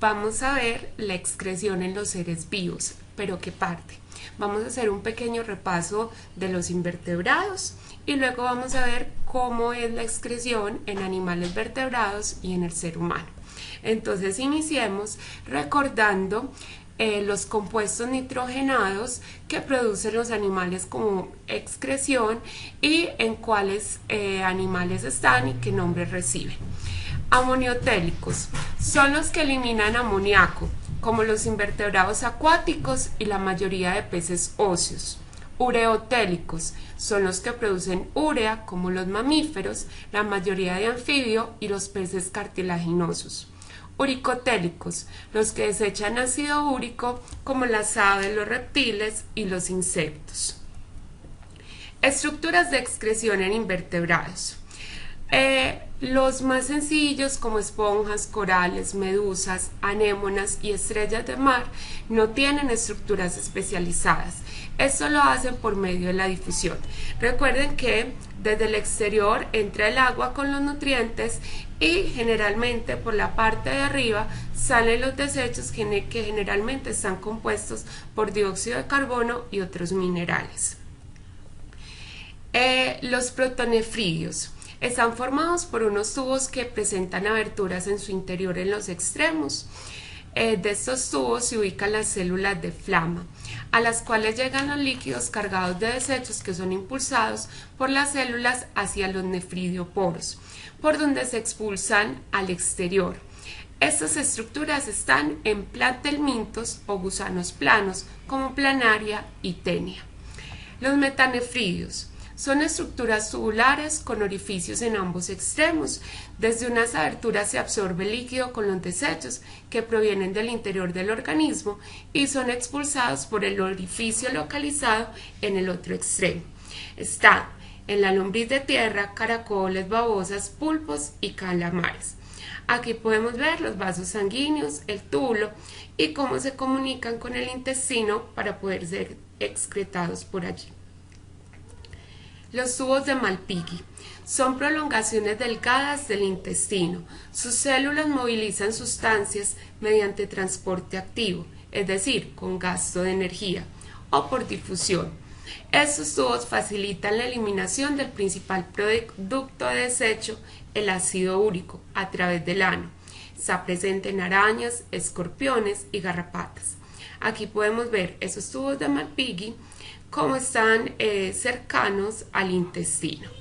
Vamos a ver la excreción en los seres vivos, pero ¿qué parte? Vamos a hacer un pequeño repaso de los invertebrados y luego vamos a ver cómo es la excreción en animales vertebrados y en el ser humano. Entonces iniciemos recordando los compuestos nitrogenados que producen los animales como excreción y en cuáles animales están y qué nombres reciben. Amoniotélicos son los que eliminan amoníaco, como los invertebrados acuáticos y la mayoría de peces óseos. Ureotélicos son los que producen urea, como los mamíferos, la mayoría de anfibios y los peces cartilaginosos. Uricotélicos, los que desechan ácido úrico, como las aves, los reptiles y los insectos. Estructuras de excreción en invertebrados. Los más sencillos, como esponjas, corales, medusas, anémonas y estrellas de mar, no tienen estructuras especializadas. Esto lo hacen por medio de la difusión. Recuerden que desde el exterior entra el agua con los nutrientes y generalmente por la parte de arriba salen los desechos que generalmente están compuestos por dióxido de carbono y otros minerales. Los protonefridios están formados por unos tubos que presentan aberturas en su interior en los extremos. De estos tubos se ubican las células de flama, a las cuales llegan los líquidos cargados de desechos que son impulsados por las células hacia los nefridioporos, por donde se expulsan al exterior. Estas estructuras están en platelmintos o gusanos planos, como Planaria y Taenia. Los metanefridios son estructuras tubulares con orificios en ambos extremos. Desde unas aberturas se absorbe líquido con los desechos que provienen del interior del organismo y son expulsados por el orificio localizado en el otro extremo. Está en la lombriz de tierra, caracoles, babosas, pulpos y calamares. Aquí podemos ver los vasos sanguíneos, el túbulo y cómo se comunican con el intestino para poder ser excretados por allí. Los tubos de Malpighi son prolongaciones delgadas del intestino. Sus células movilizan sustancias mediante transporte activo, es decir, con gasto de energía, o por difusión. Estos tubos facilitan la eliminación del principal producto de desecho, el ácido úrico, a través del ano. Está presente en arañas, escorpiones y garrapatas. Aquí podemos ver esos tubos de Malpighi cómo están cercanos al intestino.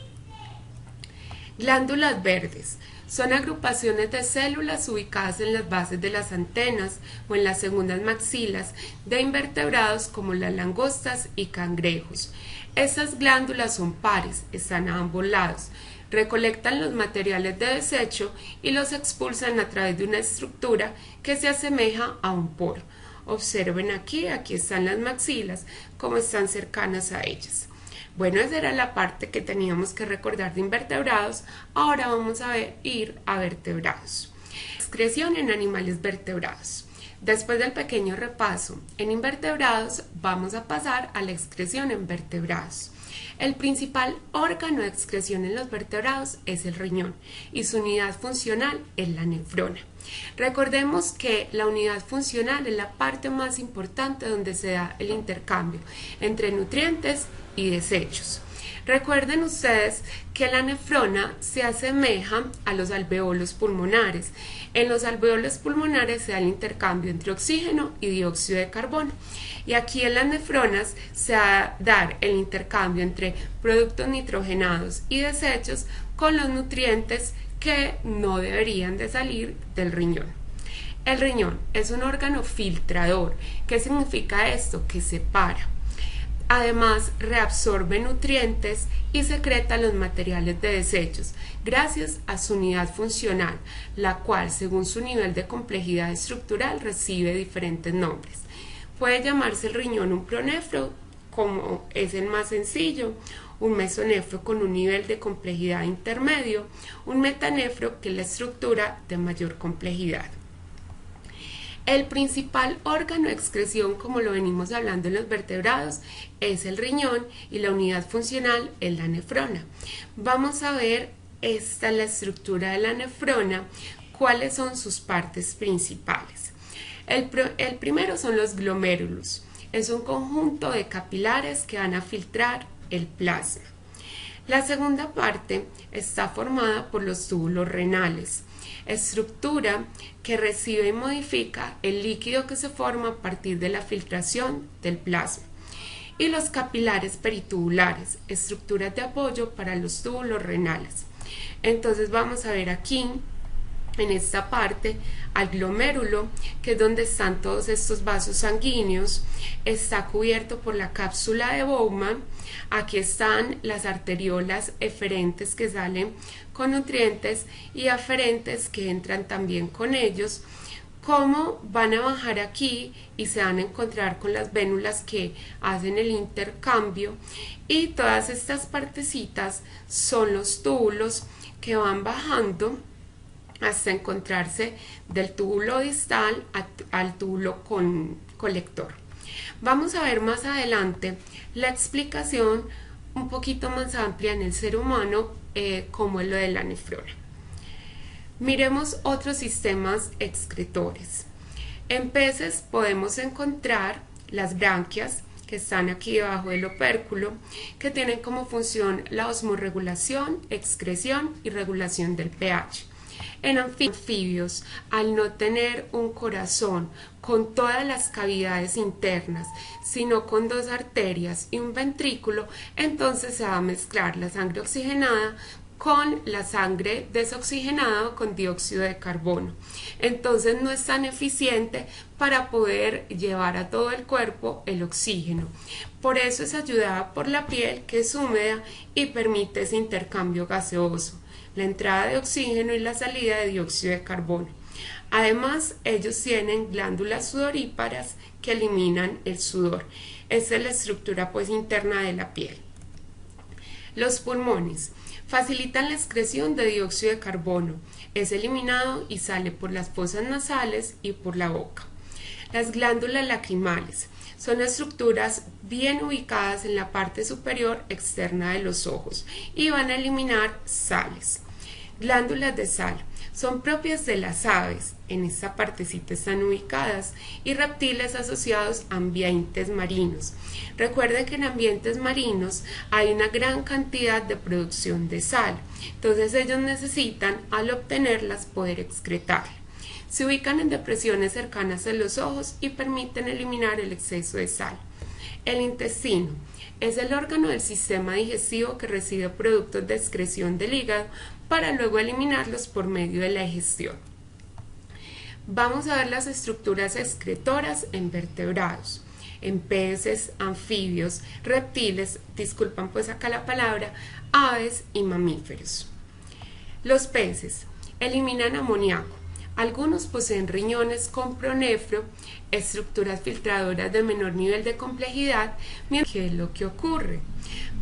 Glándulas verdes son agrupaciones de células ubicadas en las bases de las antenas o en las segundas maxilas de invertebrados como las langostas y cangrejos. Estas glándulas son pares, están a ambos lados, recolectan los materiales de desecho y los expulsan a través de una estructura que se asemeja a un poro. Observen aquí están las maxilas, como están cercanas a ellas. Bueno, esa era la parte que teníamos que recordar de invertebrados. Ahora vamos a ir a vertebrados. Excreción en animales vertebrados. Después del pequeño repaso en invertebrados, vamos a pasar a la excreción en vertebrados. El principal órgano de excreción en los vertebrados es el riñón y su unidad funcional es la nefrona. Recordemos que la unidad funcional es la parte más importante donde se da el intercambio entre nutrientes y desechos. Recuerden ustedes que la nefrona se asemeja a los alveolos pulmonares. En los alveolos pulmonares se da el intercambio entre oxígeno y dióxido de carbono. Y aquí en las nefronas se va a dar el intercambio entre productos nitrogenados y desechos con los nutrientes que no deberían de salir del riñón. El riñón es un órgano filtrador. ¿Qué significa esto? Que separa. Además, reabsorbe nutrientes y secreta los materiales de desechos gracias a su unidad funcional, la cual, según su nivel de complejidad estructural, recibe diferentes nombres. Puede llamarse el riñón un pronefro, como es el más sencillo, un mesonefro con un nivel de complejidad intermedio, un metanefro que es la estructura de mayor complejidad. El principal órgano de excreción, como lo venimos hablando en los vertebrados, es el riñón y la unidad funcional es la nefrona. Vamos a ver esta la estructura de la nefrona ¿Cuáles son sus partes principales? El primero son los glomérulos. Es un conjunto de capilares que van a filtrar el plasma. La segunda parte está formada por los túbulos renales, estructura que recibe y modifica el líquido que se forma a partir de la filtración del plasma. Y los capilares peritubulares, estructuras de apoyo para los túbulos renales. Entonces vamos a ver aquí en esta parte al glomérulo, que es donde están todos estos vasos sanguíneos. Está cubierto por la cápsula de Bowman. Aquí están las arteriolas eferentes que salen con nutrientes y aferentes que entran también con ellos. Cómo van a bajar aquí y se van a encontrar con las vénulas que hacen el intercambio, y todas estas partecitas son los túbulos que van bajando hasta encontrarse del túbulo distal al túbulo colector. Vamos a ver más adelante la explicación un poquito más amplia en el ser humano, como es lo de la nefrona. Miremos otros sistemas excretores. En peces podemos encontrar las branquias, que están aquí debajo del opérculo, que tienen como función la osmorregulación, excreción y regulación del pH. En anfibios, al no tener un corazón con todas las cavidades internas, sino con dos arterias y un ventrículo, entonces se va a mezclar la sangre oxigenada con la sangre desoxigenada con dióxido de carbono. Entonces no es tan eficiente para poder llevar a todo el cuerpo el oxígeno. Por eso es ayudada por la piel, que es húmeda y permite ese intercambio gaseoso, la entrada de oxígeno y la salida de dióxido de carbono. Además, ellos tienen glándulas sudoríparas que eliminan el sudor. Esa es la estructura interna de la piel. Los pulmones facilitan la excreción de dióxido de carbono. Es eliminado y sale por las fosas nasales y por la boca. Las glándulas lacrimales son estructuras bien ubicadas en la parte superior externa de los ojos y van a eliminar sales. Glándulas de sal son propias de las aves, en esta partecita están ubicadas, y reptiles asociados a ambientes marinos. Recuerden que en ambientes marinos hay una gran cantidad de producción de sal, entonces ellos necesitan, al obtenerlas, poder excretarla. Se ubican en depresiones cercanas a los ojos y permiten eliminar el exceso de sal. El intestino es el órgano del sistema digestivo que recibe productos de excreción del hígado para luego eliminarlos por medio de la digestión. Vamos a ver las estructuras excretoras en vertebrados, en peces, anfibios, reptiles, disculpan acá la palabra, aves y mamíferos. Los peces eliminan amoníaco. Algunos poseen riñones con pronefro, estructuras filtradoras de menor nivel de complejidad. ¿Qué es lo que ocurre?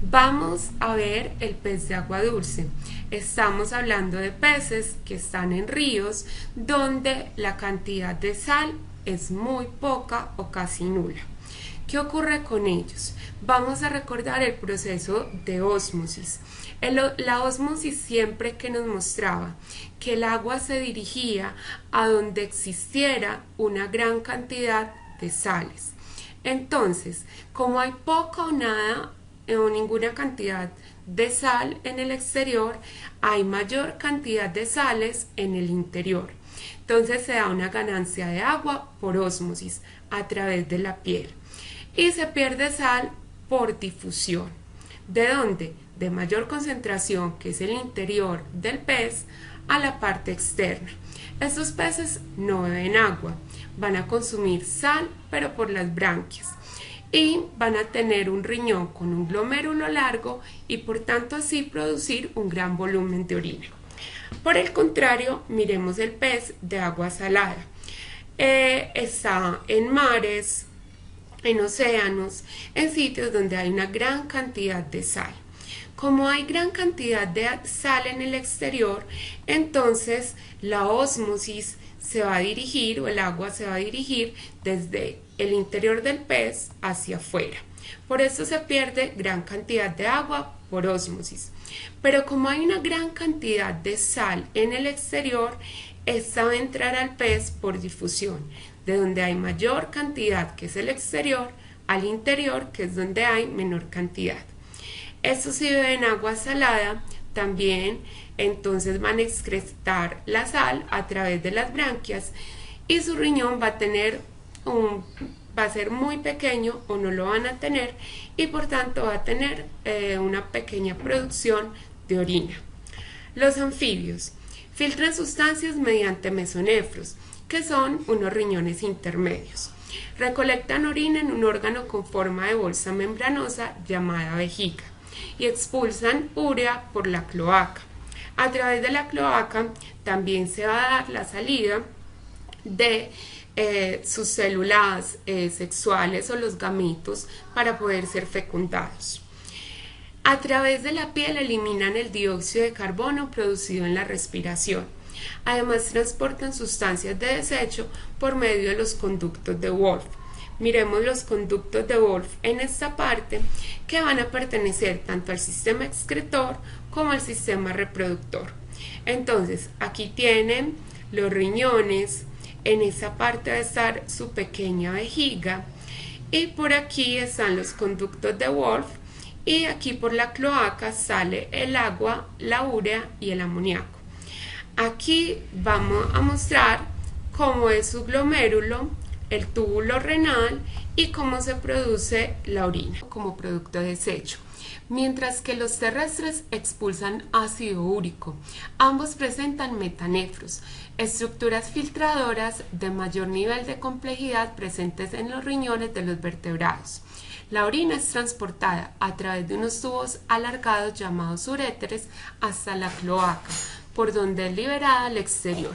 Vamos a ver el pez de agua dulce. Estamos hablando de peces que están en ríos donde la cantidad de sal es muy poca o casi nula. ¿Qué ocurre con ellos? Vamos a recordar el proceso de ósmosis. La ósmosis siempre que nos mostraba que el agua se dirigía a donde existiera una gran cantidad de sales. Entonces, como hay poca o nada o ninguna cantidad de sal en el exterior, hay mayor cantidad de sales en el interior. Entonces se da una ganancia de agua por ósmosis a través de la piel. Y se pierde sal por difusión. ¿De dónde? De mayor concentración, que es el interior del pez, a la parte externa. Estos peces no beben agua, van a consumir sal, pero por las branquias. Y van a tener un riñón con un glomérulo largo y por tanto así producir un gran volumen de orina. Por el contrario, miremos el pez de agua salada. Está en mares, en océanos, en sitios donde hay una gran cantidad de sal. Como hay gran cantidad de sal en el exterior, entonces la ósmosis se va a dirigir, o el agua se va a dirigir desde el interior del pez hacia afuera. Por eso se pierde gran cantidad de agua por ósmosis. Pero como hay una gran cantidad de sal en el exterior, Esta va a entrar al pez por difusión, de donde hay mayor cantidad, que es el exterior, al interior, que es donde hay menor cantidad. Estos si beben agua salada, también entonces van a excretar la sal a través de las branquias y su riñón va a ser muy pequeño o no lo van a tener y por tanto va a tener una pequeña producción de orina. Los anfibios filtran sustancias mediante mesonefros, que son unos riñones intermedios. Recolectan orina en un órgano con forma de bolsa membranosa llamada vejiga y expulsan urea por la cloaca. A través de la cloaca también se va a dar la salida de sus células sexuales o los gametos para poder ser fecundados. A través de la piel eliminan el dióxido de carbono producido en la respiración. Además transportan sustancias de desecho por medio de los conductos de Wolff. Miremos los conductos de Wolff en esta parte, que van a pertenecer tanto al sistema excretor como al sistema reproductor. Entonces aquí tienen los riñones, en esa parte va a estar su pequeña vejiga y por aquí están los conductos de Wolff y aquí por la cloaca sale el agua, la urea y el amoníaco. Aquí vamos a mostrar cómo es su glomérulo, el túbulo renal y cómo se produce la orina como producto de desecho. Mientras que los terrestres expulsan ácido úrico, ambos presentan metanefros, estructuras filtradoras de mayor nivel de complejidad presentes en los riñones de los vertebrados. La orina es transportada a través de unos tubos alargados llamados uréteres hasta la cloaca, por donde es liberada al exterior.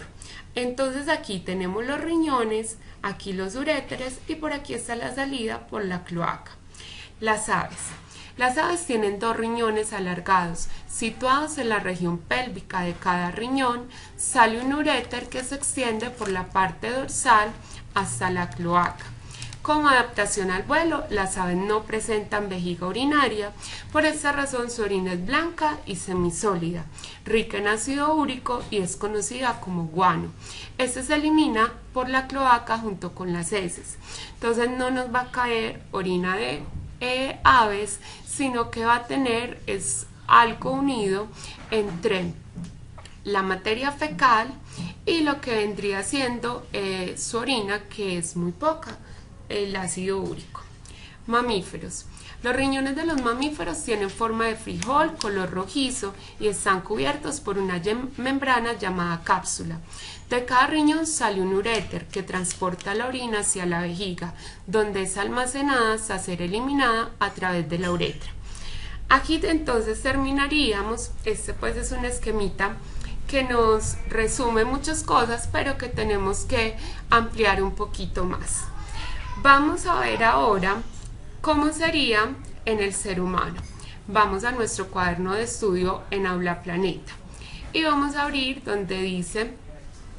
Entonces aquí tenemos los riñones, aquí los uréteres y por aquí está la salida por la cloaca. Las aves. Las aves tienen dos riñones alargados, situados en la región pélvica de cada riñón. Sale un uréter que se extiende por la parte dorsal hasta la cloaca. Como adaptación al vuelo, las aves no presentan vejiga urinaria, por esta razón su orina es blanca y semisólida, rica en ácido úrico y es conocida como guano. Este se elimina por la cloaca junto con las heces, entonces no nos va a caer orina de aves, sino que va a tener algo unido entre la materia fecal y lo que vendría siendo su orina, que es muy poca, el ácido úrico. Mamíferos. Los riñones de los mamíferos tienen forma de frijol, color rojizo y están cubiertos por una membrana llamada cápsula. De cada riñón sale un uréter que transporta la orina hacia la vejiga, donde es almacenada hasta ser eliminada a través de la uretra. Aquí entonces terminaríamos. Este pues es un esquemita que nos resume muchas cosas, pero que tenemos que ampliar un poquito más. Vamos a ver ahora cómo sería en el ser humano. Vamos a nuestro cuaderno de estudio en Aula Planeta y vamos a abrir donde dice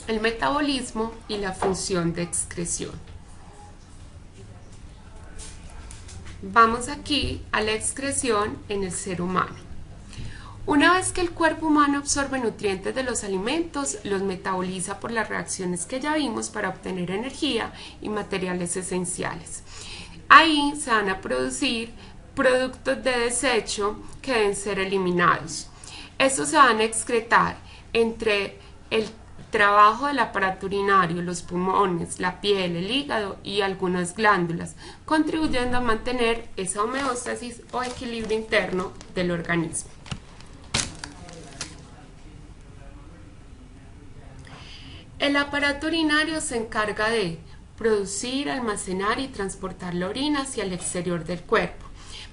el metabolismo y la función de excreción. Vamos aquí a la excreción en el ser humano. Una vez que el cuerpo humano absorbe nutrientes de los alimentos, los metaboliza por las reacciones que ya vimos para obtener energía y materiales esenciales. Ahí se van a producir productos de desecho que deben ser eliminados. Estos se van a excretar entre el trabajo del aparato urinario, los pulmones, la piel, el hígado y algunas glándulas, contribuyendo a mantener esa homeostasis o equilibrio interno del organismo. El aparato urinario se encarga de producir, almacenar y transportar la orina hacia el exterior del cuerpo,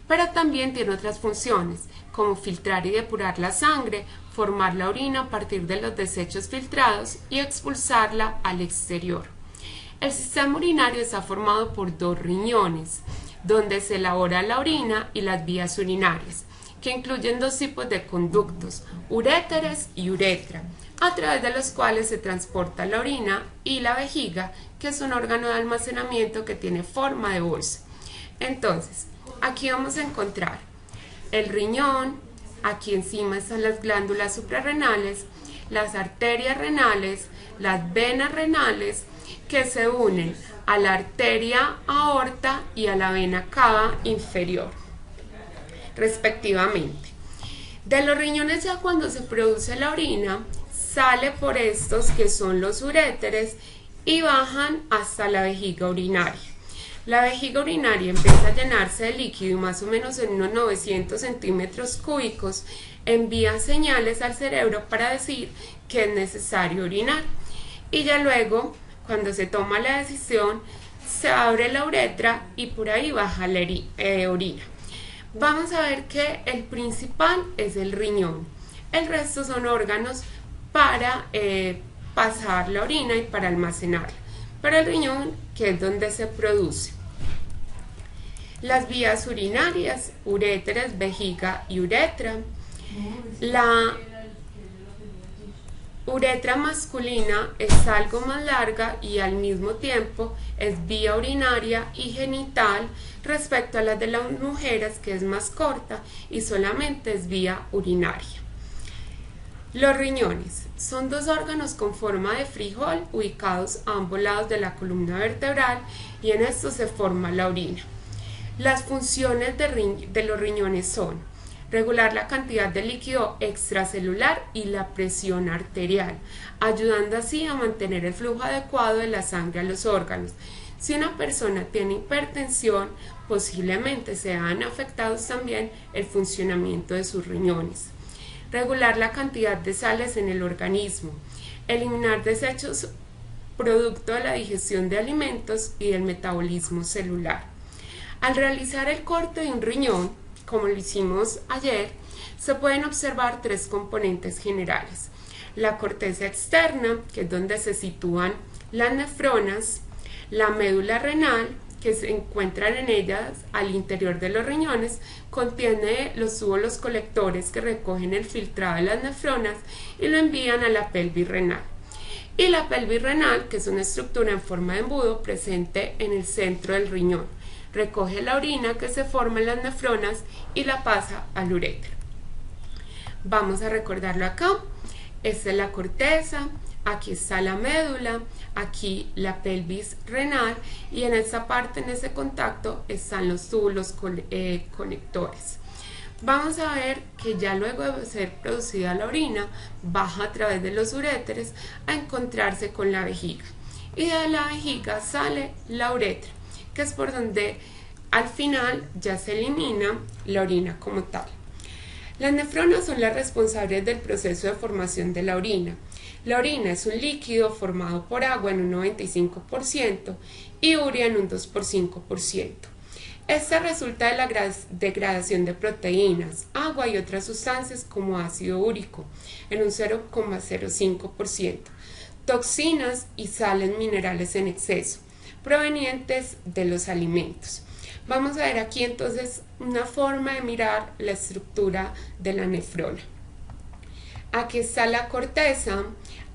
pero también tiene otras funciones, como filtrar y depurar la sangre, formar la orina a partir de los desechos filtrados y expulsarla al exterior. El sistema urinario está formado por dos riñones, donde se elabora la orina y las vías urinarias, que incluyen dos tipos de conductos, uréteres y uretra, a través de los cuales se transporta la orina, y la vejiga, que es un órgano de almacenamiento que tiene forma de bolsa. Entonces, aquí vamos a encontrar el riñón, aquí encima están las glándulas suprarrenales, las arterias renales, las venas renales, que se unen a la arteria aorta y a la vena cava inferior, respectivamente. De los riñones, ya cuando se produce la orina, sale por estos, que son los uréteres, y bajan hasta la vejiga urinaria. La vejiga urinaria empieza a llenarse de líquido y más o menos en unos 900 centímetros cúbicos envía señales al cerebro para decir que es necesario orinar. Y ya luego, cuando se toma la decisión, se abre la uretra y por ahí baja la orina. Vamos a ver que el principal es el riñón. El resto son órganos para pasar la orina y para almacenarla. Pero el riñón, que es donde se produce. Las vías urinarias, uréteres, vejiga y uretra. La uretra masculina es algo más larga y al mismo tiempo es vía urinaria y genital respecto a la de las mujeres, que es más corta y solamente es vía urinaria. Los riñones son dos órganos con forma de frijol ubicados a ambos lados de la columna vertebral y en esto se forma la orina. Las funciones de los riñones son regular la cantidad de líquido extracelular y la presión arterial, ayudando así a mantener el flujo adecuado de la sangre a los órganos. Si una persona tiene hipertensión, posiblemente se vean afectados también el funcionamiento de sus riñones. Regular la cantidad de sales en el organismo, eliminar desechos producto de la digestión de alimentos y del metabolismo celular. Al realizar el corte de un riñón, como lo hicimos ayer, se pueden observar tres componentes generales. La corteza externa, que es donde se sitúan las nefronas, la médula renal, que se encuentran en ellas al interior de los riñones, contiene los túbulos colectores que recogen el filtrado de las nefronas y lo envían a la pelvis renal. Y la pelvis renal, que es una estructura en forma de embudo presente en el centro del riñón, recoge la orina que se forma en las nefronas y la pasa al uréter. Vamos a recordarlo acá. Esta es la corteza, aquí está la médula, aquí la pelvis renal y en esta parte, en ese contacto, están los túbulos conectores. Vamos a ver que ya luego de ser producida la orina, baja a través de los uréteres a encontrarse con la vejiga. Y de la vejiga sale la uretra, que es por donde al final ya se elimina la orina como tal. Las nefronas son las responsables del proceso de formación de la orina. La orina es un líquido formado por agua en un 95% y urea en un 2%. Esta resulta de la degradación de proteínas, agua y otras sustancias como ácido úrico en un 0,05%, toxinas y sales minerales en exceso provenientes de los alimentos. Vamos a ver aquí entonces una forma de mirar la estructura de la nefrona. Aquí está la corteza,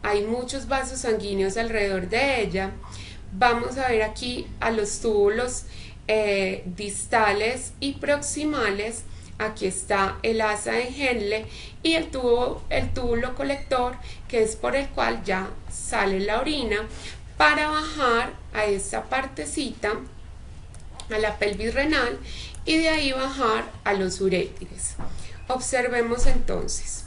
hay muchos vasos sanguíneos alrededor de ella. Vamos a ver aquí a los túbulos distales y proximales. Aquí está el asa de Henle y el túbulo colector, que es por el cual ya sale la orina para bajar a esta partecita, a la pelvis renal, y de ahí bajar a los uréteres. Observemos entonces.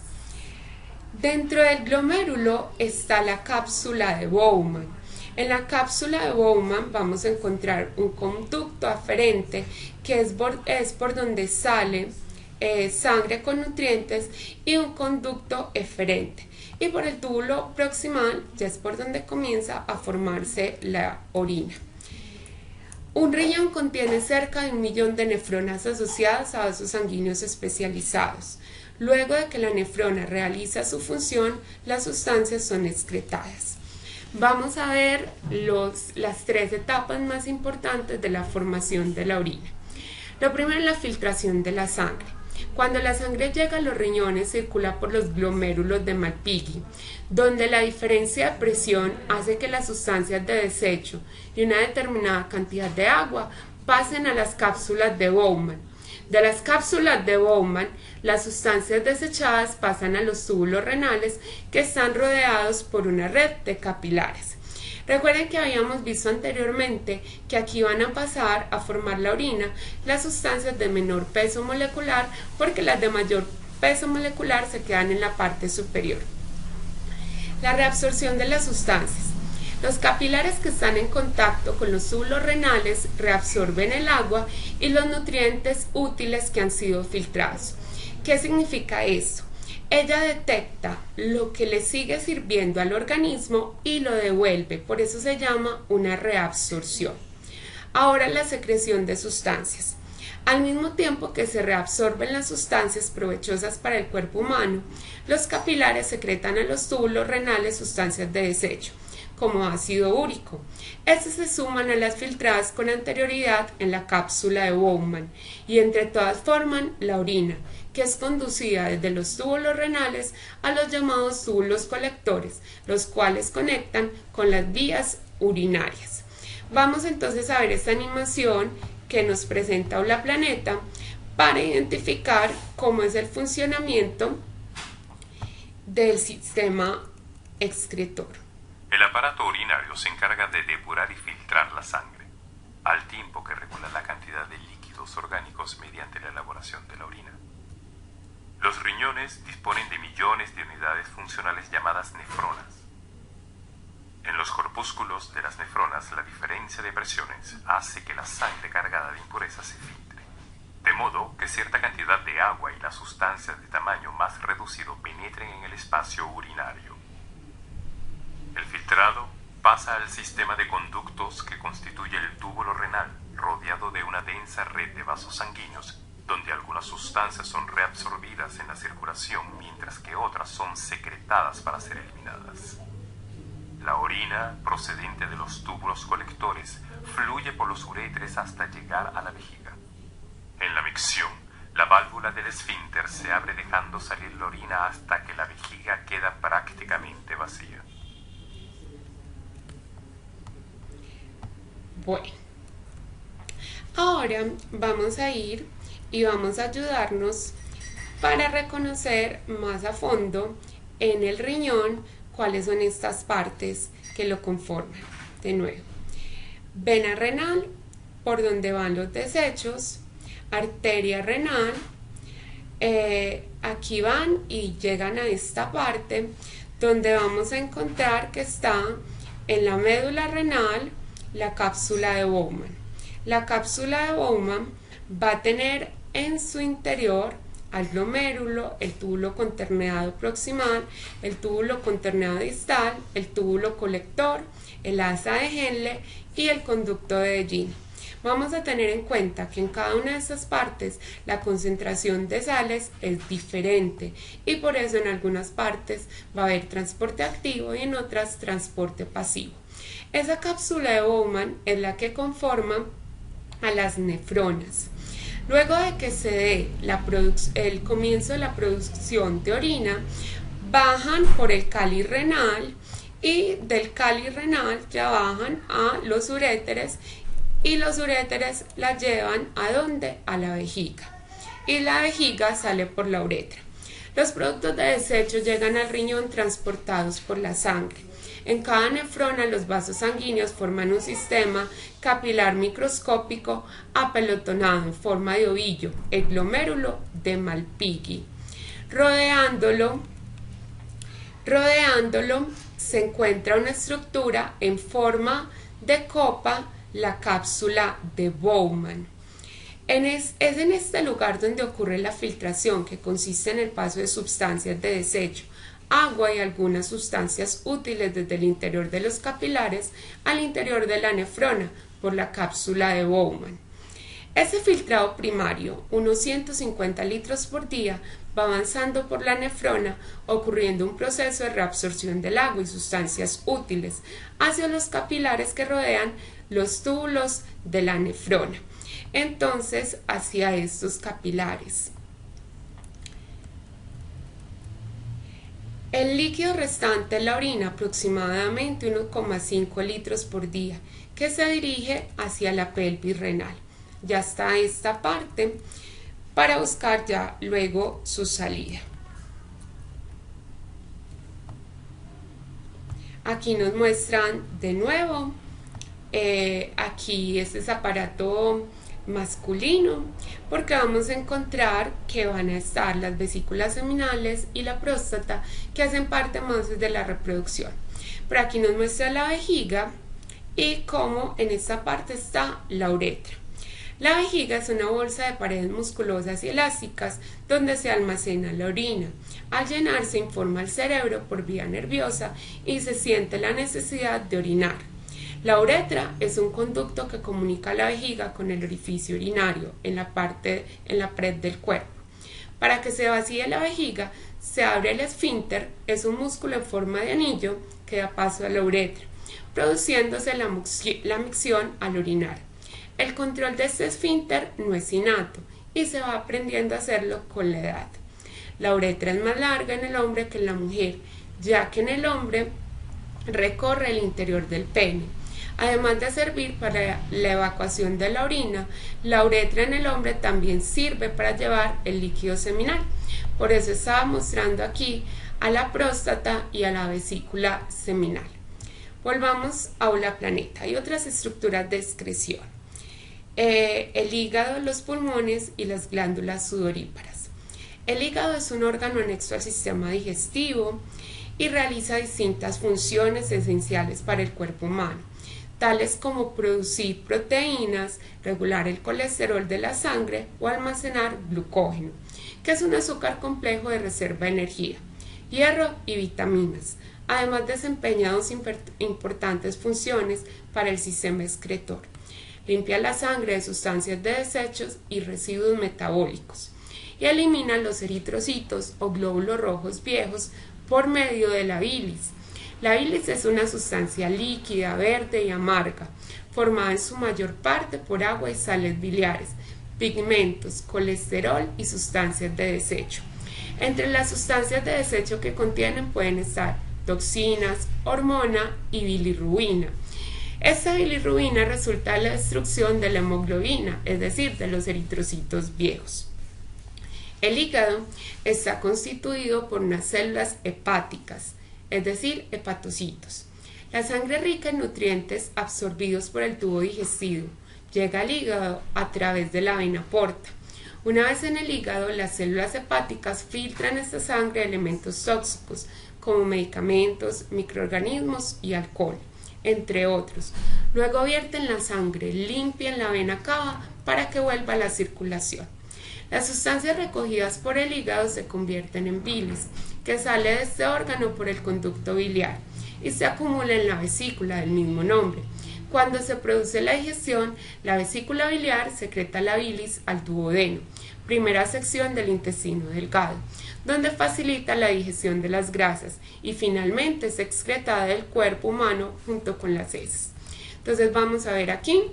Dentro del glomérulo está la cápsula de Bowman. En la cápsula de Bowman vamos a encontrar un conducto aferente, que es por donde sale sangre con nutrientes, y un conducto eferente. Y por el túbulo proximal ya es por donde comienza a formarse la orina. Un riñón contiene cerca de 1 millón de nefronas asociadas a vasos sanguíneos especializados. Luego de que la nefrona realiza su función, las sustancias son excretadas. Vamos a ver las tres etapas más importantes de la formación de la orina. Lo primero es la filtración de la sangre. Cuando la sangre llega a los riñones, circula por los glomérulos de Malpighi, donde la diferencia de presión hace que las sustancias de desecho y una determinada cantidad de agua pasen a las cápsulas de Bowman, De las cápsulas de Bowman, las sustancias desechadas pasan a los túbulos renales que están rodeados por una red de capilares. Recuerden que habíamos visto anteriormente que aquí van a pasar a formar la orina las sustancias de menor peso molecular, porque las de mayor peso molecular se quedan en la parte superior. La reabsorción de las sustancias. Los capilares que están en contacto con los túbulos renales reabsorben el agua y los nutrientes útiles que han sido filtrados. ¿Qué significa esto? Ella detecta lo que le sigue sirviendo al organismo y lo devuelve, por eso se llama una reabsorción. Ahora, la secreción de sustancias. Al mismo tiempo que se reabsorben las sustancias provechosas para el cuerpo humano, los capilares secretan a los túbulos renales sustancias de desecho, como ácido úrico. Estas se suman a las filtradas con anterioridad en la cápsula de Bowman y entre todas forman la orina, que es conducida desde los túbulos renales a los llamados túbulos colectores, los cuales conectan con las vías urinarias. Vamos entonces a ver esta animación que nos presenta Hola Planeta para identificar cómo es el funcionamiento del sistema excretor. El aparato urinario se encarga de depurar y filtrar la sangre, al tiempo que regula la cantidad de líquidos orgánicos mediante la elaboración de la orina. Los riñones disponen de millones de unidades funcionales llamadas nefronas. En los corpúsculos de las nefronas, la diferencia de presiones hace que la sangre cargada de impurezas se filtre, de modo que cierta cantidad de agua y las sustancias de tamaño más reducido penetren en el espacio urinario. El filtrado pasa al sistema de conductos que constituye el túbulo renal, rodeado de una densa red de vasos sanguíneos, donde algunas sustancias son reabsorbidas en la circulación, mientras que otras son secretadas para ser eliminadas. La orina, procedente de los túbulos colectores, fluye por los uréteres hasta llegar a la vejiga. En la micción, la válvula del esfínter se abre dejando salir la orina hasta que la vejiga queda prácticamente vacía. Bueno, ahora vamos a ir y vamos a ayudarnos para reconocer más a fondo en el riñón cuáles son estas partes que lo conforman. De nuevo, vena renal, por donde van los desechos, arteria renal, aquí van y llegan a esta parte donde vamos a encontrar que está en la médula renal la cápsula de Bowman. La cápsula de Bowman va a tener en su interior al glomérulo, el túbulo conterneado proximal, el túbulo conterneado distal, el túbulo colector, el asa de Henle y el conducto de Gini. Vamos a tener en cuenta que en cada una de estas partes la concentración de sales es diferente y por eso en algunas partes va a haber transporte activo y en otras transporte pasivo. Esa cápsula de Bowman es la que conforma a las nefronas. Luego de que se dé el comienzo de la producción de orina, bajan por el cáliz renal y del cáliz renal ya bajan a los uréteres y los uréteres la llevan ¿a dónde? A la vejiga y la vejiga sale por la uretra. Los productos de desecho llegan al riñón transportados por la sangre. En cada nefrona los vasos sanguíneos forman un sistema capilar microscópico apelotonado en forma de ovillo, el glomérulo de Malpighi. Rodeándolo se encuentra una estructura en forma de copa, la cápsula de Bowman. Es en este lugar donde ocurre la filtración, que consiste en el paso de sustancias de desecho, agua y algunas sustancias útiles desde el interior de los capilares al interior de la nefrona por la cápsula de Bowman. Ese filtrado primario, unos 150 litros por día, va avanzando por la nefrona, ocurriendo un proceso de reabsorción del agua y sustancias útiles hacia los capilares que rodean los túbulos de la nefrona. Entonces, hacia estos capilares. El líquido restante en la orina, aproximadamente 1,5 litros por día, que se dirige hacia la pelvis renal. Ya está esta parte. para buscar ya luego su salida. Aquí nos muestran de nuevo, aquí este es aparato masculino, porque vamos a encontrar que van a estar las vesículas seminales y la próstata, que hacen parte más de la reproducción. Pero aquí nos muestra la vejiga y cómo en esta parte está la uretra. La vejiga es una bolsa de paredes musculosas y elásticas donde se almacena la orina. Al llenarse informa al cerebro por vía nerviosa y se siente la necesidad de orinar. La uretra es un conducto que comunica la vejiga con el orificio urinario en la pared del cuerpo. Para que se vacíe la vejiga, se abre el esfínter, es un músculo en forma de anillo que da paso a la uretra, produciéndose la micción al orinar. El control de este esfínter no es innato y se va aprendiendo a hacerlo con la edad. La uretra es más larga en el hombre que en la mujer, ya que en el hombre recorre el interior del pene. Además de servir para la evacuación de la orina, la uretra en el hombre también sirve para llevar el líquido seminal. Por eso estaba mostrando aquí a la próstata y a la vesícula seminal. Volvamos a la planeta. Hay otras estructuras de excreción. El hígado, los pulmones y las glándulas sudoríparas. El hígado es un órgano anexo al sistema digestivo y realiza distintas funciones esenciales para el cuerpo humano, tales como producir proteínas, regular el colesterol de la sangre o almacenar glucógeno, que es un azúcar complejo de reserva de energía, hierro y vitaminas. Además desempeña dos importantes funciones para el sistema excretor. Limpia la sangre de sustancias de desechos y residuos metabólicos y elimina los eritrocitos o glóbulos rojos viejos por medio de la bilis. La bilis es una sustancia líquida, verde y amarga, formada en su mayor parte por agua y sales biliares, pigmentos, colesterol y sustancias de desecho. Entre las sustancias de desecho que contienen pueden estar toxinas, hormona y bilirrubina. Esta bilirrubina resulta de la destrucción de la hemoglobina, es decir, de los eritrocitos viejos. El hígado está constituido por unas células hepáticas, es decir, hepatocitos. La sangre rica en nutrientes absorbidos por el tubo digestivo llega al hígado a través de la vena porta. Una vez en el hígado, las células hepáticas filtran esta sangre de elementos tóxicos como medicamentos, microorganismos y alcohol, entre otros. Luego vierten la sangre limpia en la vena cava para que vuelva a la circulación. Las sustancias recogidas por el hígado se convierten en bilis, que sale de este órgano por el conducto biliar y se acumula en la vesícula del mismo nombre. Cuando se produce la digestión, la vesícula biliar secreta la bilis al duodeno, primera sección del intestino delgado, donde facilita la digestión de las grasas y finalmente es excretada del cuerpo humano junto con las heces. Entonces vamos a ver aquí,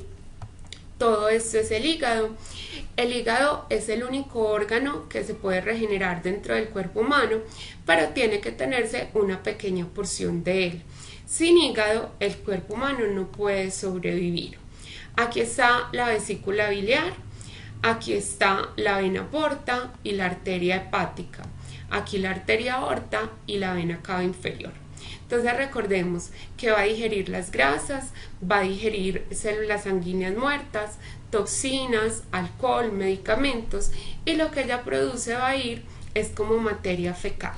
todo esto es el hígado. El hígado es el único órgano que se puede regenerar dentro del cuerpo humano, pero tiene que tenerse una pequeña porción de él. Sin hígado, el cuerpo humano no puede sobrevivir. Aquí está la vesícula biliar, aquí está la vena porta y la arteria hepática, aquí la arteria aorta y la vena cava inferior. Entonces recordemos que va a digerir las grasas, va a digerir células sanguíneas muertas, toxinas, alcohol, medicamentos, y lo que ella produce va a ir es como materia fecal,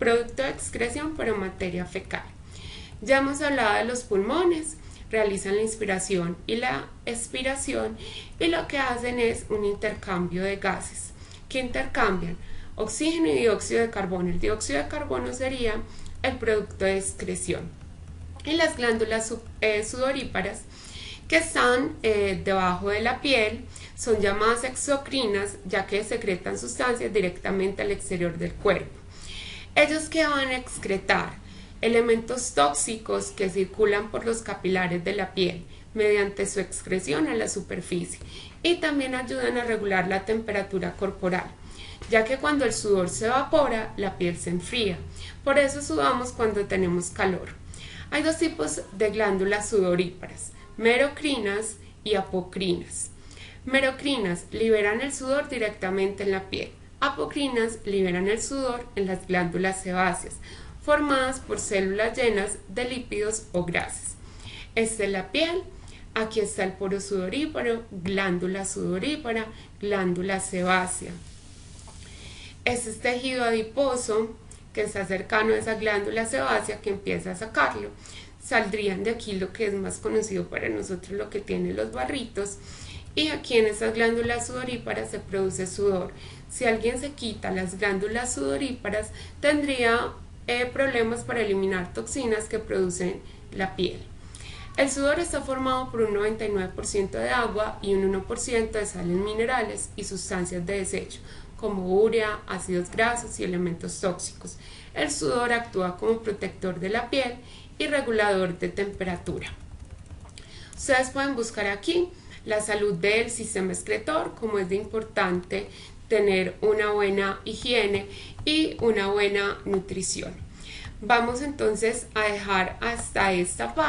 producto de excreción pero materia fecal. Ya hemos hablado de los pulmones, realizan la inspiración y la expiración y lo que hacen es un intercambio de gases. ¿Qué intercambian? Oxígeno y dióxido de carbono. El dióxido de carbono sería el producto de excreción. Y las glándulas sudoríparas que están debajo de la piel son llamadas exocrinas, ya que secretan sustancias directamente al exterior del cuerpo. Ellos que van a excretar elementos tóxicos que circulan por los capilares de la piel mediante su excreción a la superficie y también ayudan a regular la temperatura corporal, ya que cuando el sudor se evapora, la piel se enfría. Por eso sudamos cuando tenemos calor. Hay dos tipos de glándulas sudoríparas, merocrinas y apocrinas. Merocrinas liberan el sudor directamente en la piel. Apocrinas liberan el sudor en las glándulas sebáceas, formadas por células llenas de lípidos o grasas. Esta es la piel. Aquí está el poro sudoríparo, glándula sudorípara, glándula sebácea. Este es tejido adiposo que está cercano a esa glándula sebácea que empieza a sacarlo. Saldrían de aquí lo que es más conocido para nosotros, lo que tiene los barritos. Y aquí en esas glándulas sudoríparas se produce sudor. Si alguien se quita las glándulas sudoríparas, tendría problemas para eliminar toxinas que producen la piel. El sudor está formado por un 99% de agua y un 1% de sales minerales y sustancias de desecho, como urea, ácidos grasos y elementos tóxicos. El sudor actúa como protector de la piel y regulador de temperatura. Ustedes pueden buscar aquí la salud del sistema excretor, como es de importante tener una buena higiene y una buena nutrición. Vamos entonces a dejar hasta esta parte.